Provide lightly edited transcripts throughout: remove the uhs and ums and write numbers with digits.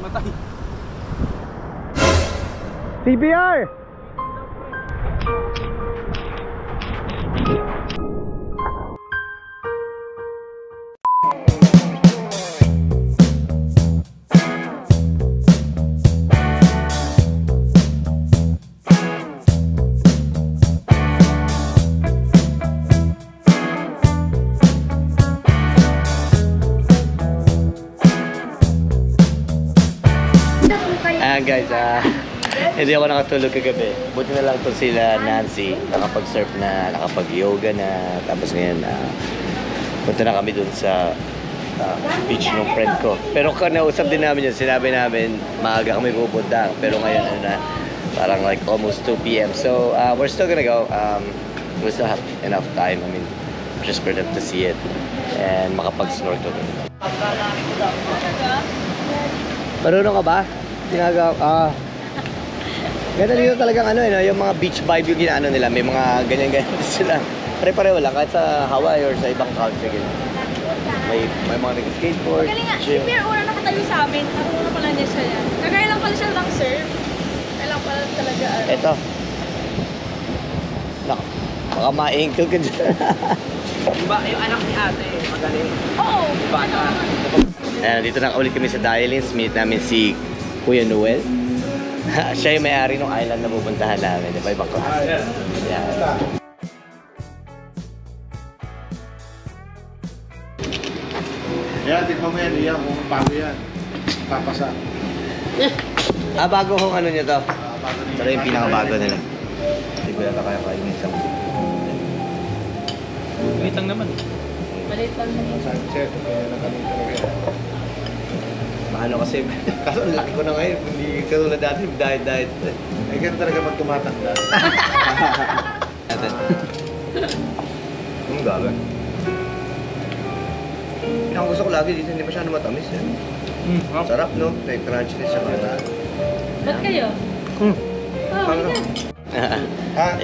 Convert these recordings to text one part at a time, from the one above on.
namatay. CPR! Guys, hindi ako nakatulog kagabi. Buti na lang to sila Nancy, nakapag-surf na, nakapag-yoga na. Tapos ngayon, punta na kami dun sa beach ng friend ko. Pero kanausap din namin yun, sinabi namin maaga kami pupunta. Pero ngayon na parang like almost 2 PM. So we're still gonna go. We still have enough time. I mean, just for them to see it and makapag-snorkel. Marunong ka ba? Ganda dito talagang yung mga beach vibe yung ginaano nila. May mga ganyan-ganyan sila. Pare-pareho lang kahit sa Hawaii or sa ibang country. May mga nag-skateboard. Magaling nga, si Pierre una nakatayo sa amin. Nakuna pala niya siya yan. Kagaya lang pala siya lang surf. Kaya lang pala talaga Eto. Nak, baka ma-ankle ka dyan. Diba yung anak ni ate, magaling. Oo. Bata. Dito na ulit kami sa Dialins. Meet namin si Kuya Noel. Siya yung may-ari ng island na pupuntahan namin. Diba? Ibang klase. Yeah. Yan, tignan mo yan. Iyan, kung bago yan. Papasa. Bago kong ano nyo to. Pero yung pinakabago nila. Hindi ko yata kaya kayo isang. Maliit lang naman. Maliit lang naman. Sunset, kaya na kami talaga. Maano kasi, kaso ang laki ko na ngayon. Hindi katulad dati, diet. Ay, ganun talaga pag tumatanda. Natin. Ang gaga. Ang gusto ko lagi dito, hindi masyado matamis yan. Sarap, no? May crunchiness siya mga. Ba't kayo?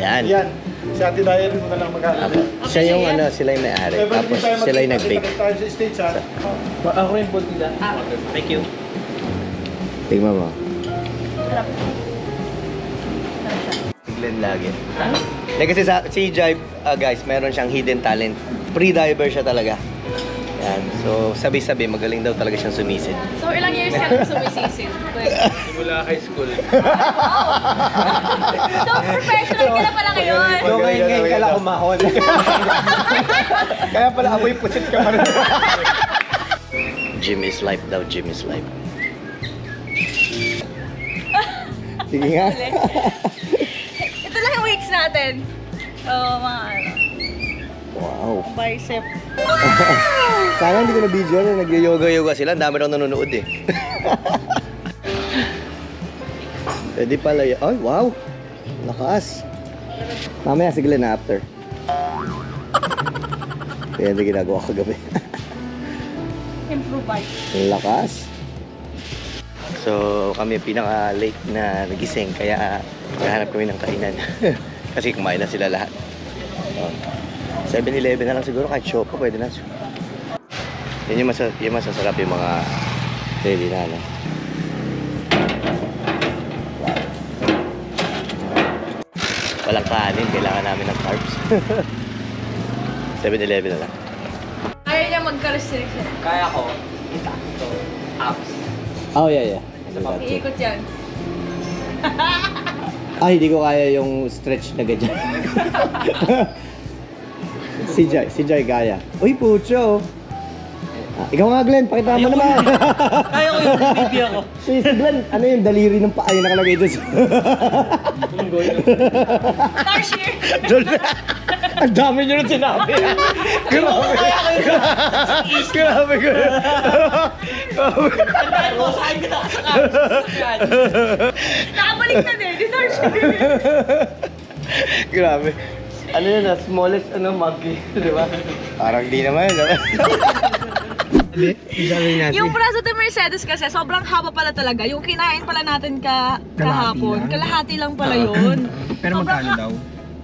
Yan. Yan. Si Ate Diary mo na lang maghanap. Siya yung sila yung may-ari. Tapos sila yung nag-bake. Tayo sa States, ha? Ako rin po tila. Thank you. Tingnan mo. Sarap. Si Glenn lagi. Kasi si Jive, guys, meron siyang hidden talent. Pre-diver siya talaga. Yan. So, sabi-sabi, magaling daw talaga siyang sumisid. So, ilang years ka nang sumisisid? Simula high school. So, professional ka na pala ngayon. So, ngayon ka lang umahon. Kaya pala amoy pusit ka pa rin. Gym is life daw, gym is life. Sige nga. Ito lang yung weights natin. Mga Wow. bicep. Sana hindi ko na video na nag-yoga-yoga sila. Ang dami raw nanonood eh. Pwede pala yan. Ay, wow. Lakas. Mamaya sige na after. Kaya hindi ginagawa ko gabi. Improvise. Lakas. So, kami pinaka-late na nagising. Kaya naghahanap kami ng kainan. Kasi kumain na sila lahat. 7-11 na lang siguro, kahit Shoppa pwede na. Yan yung masasarap yung mga ready na walang kanin, kailangan namin ng carbs. 7-11 na lang. Ayaw niya magka-restriction. Kaya ko, kita. So, abs. Oh yeah. Iikot yan. Hindi ko kaya yung stretch na ganyan. Si Joy kaya. Uy, pucho! Ikaw nga, Glenn, pakita mo naman. Kaya ko yung baby ako. Si Glenn, ano yung daliri ng paa yung nakalagay doon? Tarsier! Ang dami nyo nung sinabi. Grabe ko. Saan kita sa Nakabalik na din, di Tarsier. Grabe. Ano yun smallest monkey, di ba? Parang di naman yun. Yung braso de Mercedes kasi, sobrang haba pala talaga. Yung kinain pala natin kahapon, kalahati lang pala yun. Pero magkano daw?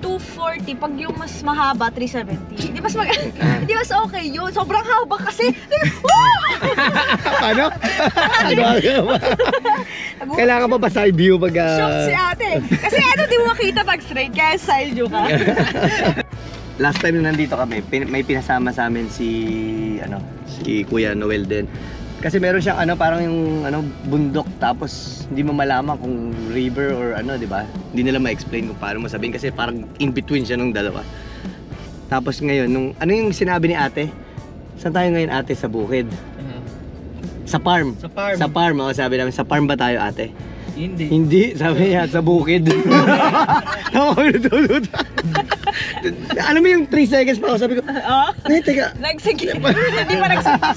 240, pag yung mas mahaba, 370. Di mas di mas okay yun. Sobrang haba kasi. Paano? Kailangan pa ba side view pag... Shock si ate. Kasi di mo makita pag straight, kaya side view ka. Last time na nandito kami, may pinasama sa amin si Kuya Noel din. Kasi meron siyang parang yung bundok, tapos hindi mo malaman kung river or di ba? Hindi nila ma-explain kung paano mo sabihin kasi parang in between siya nung dalawa. Tapos ngayon, yung sinabi ni ate? Saan tayo ngayon, ate? Sa bukid? Sa farm. Sa farm, sabi namin, sa farm ba tayo, ate? Hindi, sabi niya, sa bukid. Alam mo yung 3 seconds pa ako, sabi ko, teka. Nagsige. Hindi pa nagsige.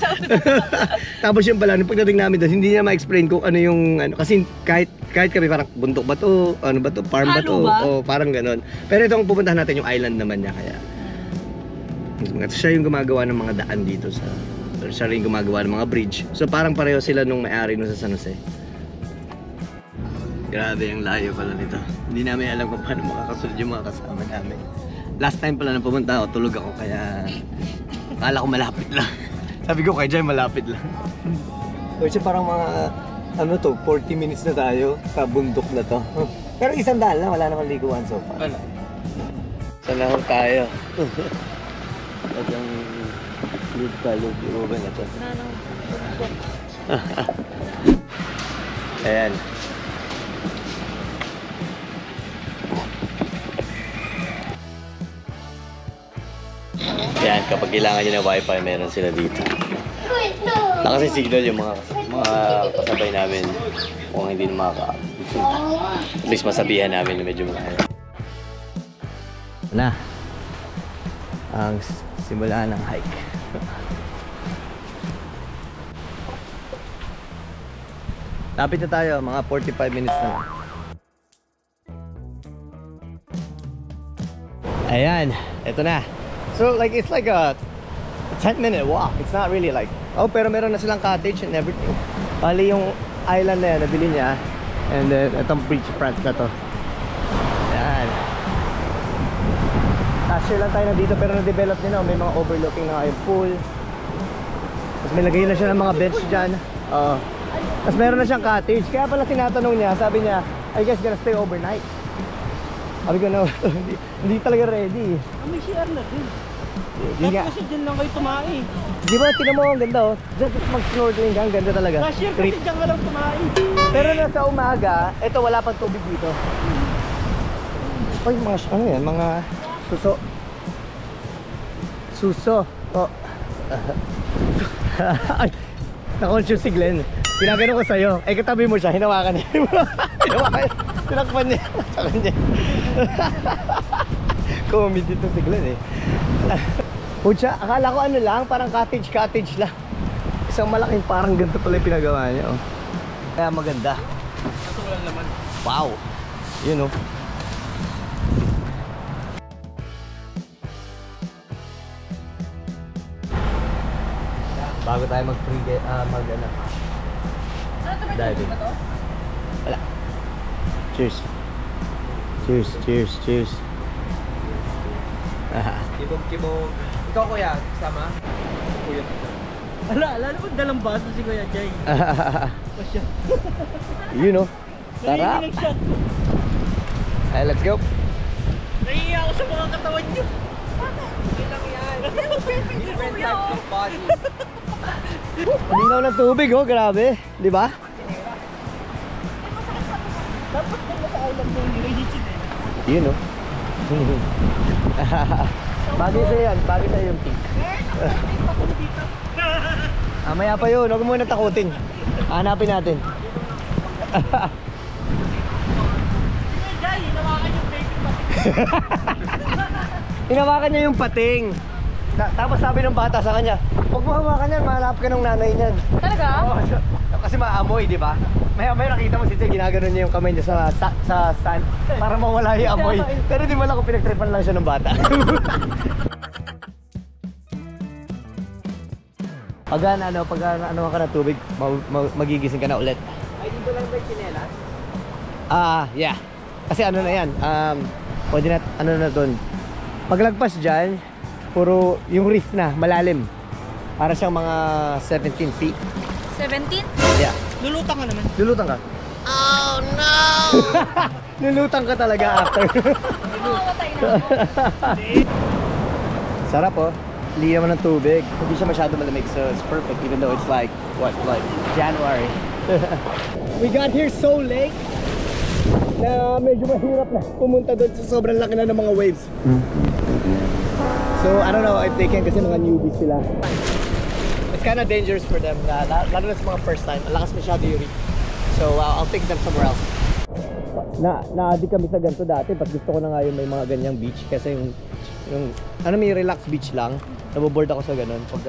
Tapos yung pala, pagdating namin doon, hindi niya ma-explain kung ano yung, kasi kahit kami parang bundok ba to, ano ba to, farm ba to, o parang ganon. Pero itong pupuntahan natin yung island naman niya, kaya siya yung gumagawa ng mga daan dito siya rin gumagawa ng mga bridge. So parang pareho sila nung may-ari nung sa San Jose. Grabe yung layo pala nito. Hindi namin alam kung paano makakasunod yung mga kasama namin. Last time pala na pumunta ako, tulog ako, kaya akala ko malapit lang. Sabi ko kay Jai, malapit lang. Kasi parang mga 40 minutes na tayo sa bundok na to. Pero 100 lang, wala namang liguan so far. Wala. Sana ho tayo. At yung lube ka, lube ba na to? Ayan. Yan, kapag kailangan nyo ng wifi, meron sila dito. Lakas yung signal yung mga kasabay namin kung hindi na at least masabihan namin na medyo malayo. Na ang simula ng hike. Lapit na tayo, mga 45 minutes na. Ayan, eto na. So like it's like a 10-minute walk. It's not really like pero meron na silang cottage and everything. Bali yung island na yan, nabili niya. And then itong beach front na to. Ayan. Last year lang tayo na dito pero na-develop nila. May mga overlooking na yung pool. Tapos may lagay na siya ng mga bench dyan. Tapos meron na siyang cottage. Kaya pala tinatanong niya, sabi niya, I guess gonna stay overnight. Sabi ko no, hindi talaga ready. May CR na din. Kasi dyan lang kayo tumae. Di ba, tinan mo, ang ganda Diyan mag-snorkeling ka, ang ganda talaga. Last year kasi dyan ka lang tumae. Pero nasa umaga, ito wala pang tubig dito. Ay, mga, yan, mga suso. Ay, na-conscious si Glenn. Pinagano ko sa'yo. Katabi mo siya, hinawakan niya. Tinakpan niya sa kanya. Comedy to si Glenn Pucha, akala ko lang, parang cottage lang. Isang malaking parang ganito pala yung pinagawa niya Kaya maganda. Ito walang laman. Wow. Yun Bago tayo diving. Wala. Cheers. Kibog. Ikaw kuya, sama? Kuya. Ala naman dalang baso si Kuya Jay. Pasya. Sarap. Hey, let's go. Nahihiya ako sa mga katawan niyo. Hindi lang yan. Different types of body. Linaw ng tubig grabe. Di ba? Dapat kung nasa island mo yung religion Bagay sa'yo yan, bagay sa'yo yung pink. Maya pa yun, huwag mo muna takutin. Hanapin natin. Hinawakan niya yung pating. Tapos sabi ng bata sa kanya, huwag mo hawakan yan, mahanap ka ng nanay niyan. Talaga? Kasi maamoy, di ba? Maya nakita mo si Jay, ginagano niya yung kamay niya sa sand para mawala yung amoy. Pero di ba lang kung pinagtripan lang siya ng bata. Pag ka ng tubig, magigising ka na ulit. Ay, dito lang ba chinelas? Yeah. Kasi na yan, Pwede na, ano na doon. Paglagpas dyan, puro yung reef na, malalim. Para siyang mga 17 feet. 17? Yeah. Lulutang ka naman. Lulutang ka? Oh no! Lulutang ka talaga after. Mamamatay na ako. Sarap oh. Hindi naman ng tubig. Hindi siya masyado malamig, so it's perfect even though it's like, what, like January. We got here so late na medyo mahirap na pumunta doon sa sobrang laki na ng mga waves. So I don't know if they can kasi mga newbies sila. It's kind of dangerous for them na lalo na sa mga first time. Ang lakas masyado yung reef. So I'll take them somewhere else. Na-addict kami sa ganito dati, but gusto ko na nga yung may mga ganyang beach kasi yung ano, may relax beach lang. Naboboard ako sa ganun pag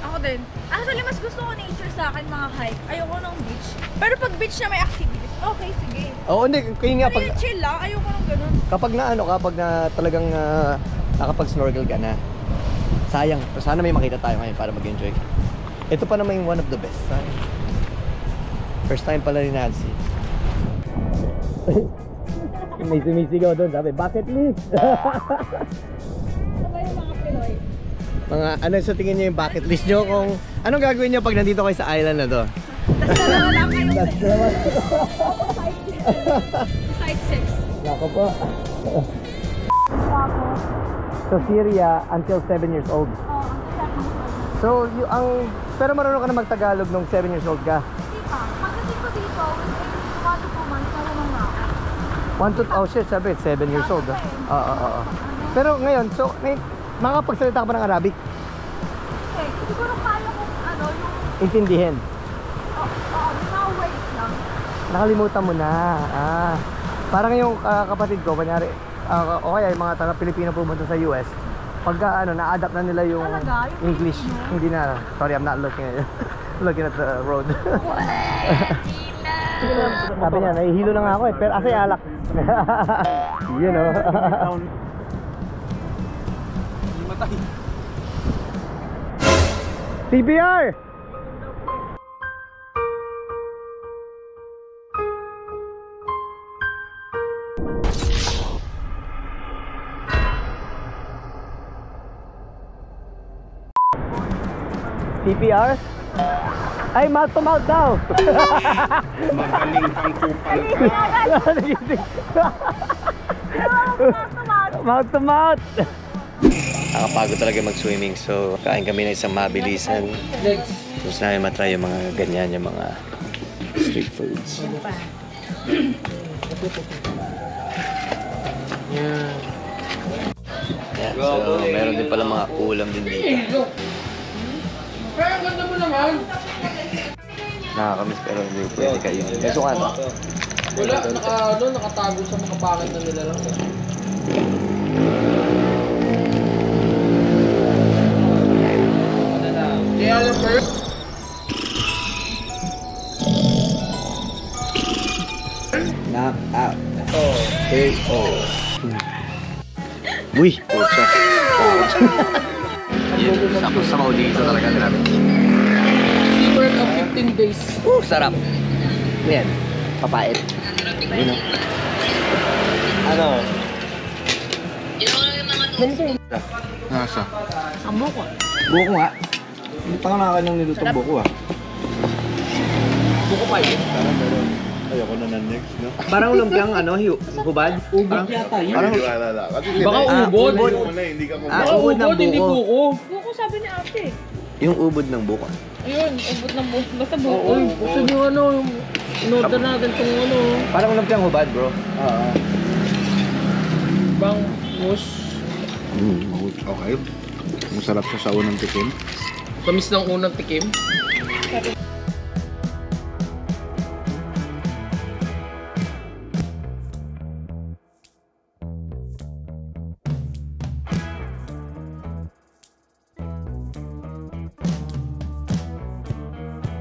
Ako din. Actually, mas gusto ko nature sa akin, mga hike. Ayoko ng beach. Pero pag beach na may activities, okay, sige. Oo, hindi, kaya nga Pero pag yung chill lang, ayoko ng ganun. kapag na ano, kapag na talagang nakapag-snorkel ka na, sayang. Sana may makita tayo ngayon para mag-enjoy. Ito pa naman yung one of the best. First time pala ni Nancy. May sumisigaw doon, sabi, bucket list! Sabay yung mga Pinoy. Mga, ano sa tingin niyo yung bucket list nyo? Kung, anong gagawin niyo pag nandito kayo sa island na to? Tapos dalawa lang kayo. That's naman. Side 6. Nako po. So Syria until 7 years old. So, pero marunong ka na mag-Tagalog nung 7 years old ka? Hindi pa. Pagdating ko dito, within 1 to 2 months, marunong na ako. Oh shit, sabi, 7 years old. Oo. Pero ngayon, so, makakapagsalita ka ba ng Arabic? Okay, siguro kaya kong yung... Intindihin. Yung mga words lang. Nakalimutan mo na. Parang yung kapatid ko, kunyari, o kaya yung mga taga-Pilipino pumunta sa US, pagka na-adapt na nila yung Talaga? Yung English, Filipino? hindi na. Sorry, I'm not looking at looking at the road. Sabi niya, nahihilo na nga ako pero kasi alak. You know. CPR! CPR? Ay, mouth to mouth daw! Magaling kang kupal ka. Mouth to mouth! Nakapagod talaga mag-swimming, so kain kami na isang mabilisan. Tapos namin matry yung mga ganyan, yung mga street foods. Yan, so meron din pala mga ulam din dito. Kaya ang ganda mo naman. Nakakamiss pero hindi pwede kayo. May suka ba? Wala, nakatago sa mga pangit na nila lang. Kaya lang first. Knock out. KO. Uy! Pucha. Sakto sa dito talaga, grabe. Secret of 15 days. Sarap. Yan. Papait. Yun o. Ano? Nasa? Ang buko. Buko nga. Hindi pa nga nakakain ng nilutong buko Buko pa yun. Ayoko na ng next, no? Parang lumpiang hubad? Ubod yata yun. Parang Kasi Baka ubod. hindi ka Ah, Baka ubod ng ubod, hindi buko. buko. Buko sabi ni ate. yung ubod ng buko. Ayun, ubod ng buko. Basta buko. Oo, gusto nyo in-order natin itong Parang lumpiang hubad, bro. bang mush. Okay. Masarap siya sa unang tikim. Tamis ng unang tikim.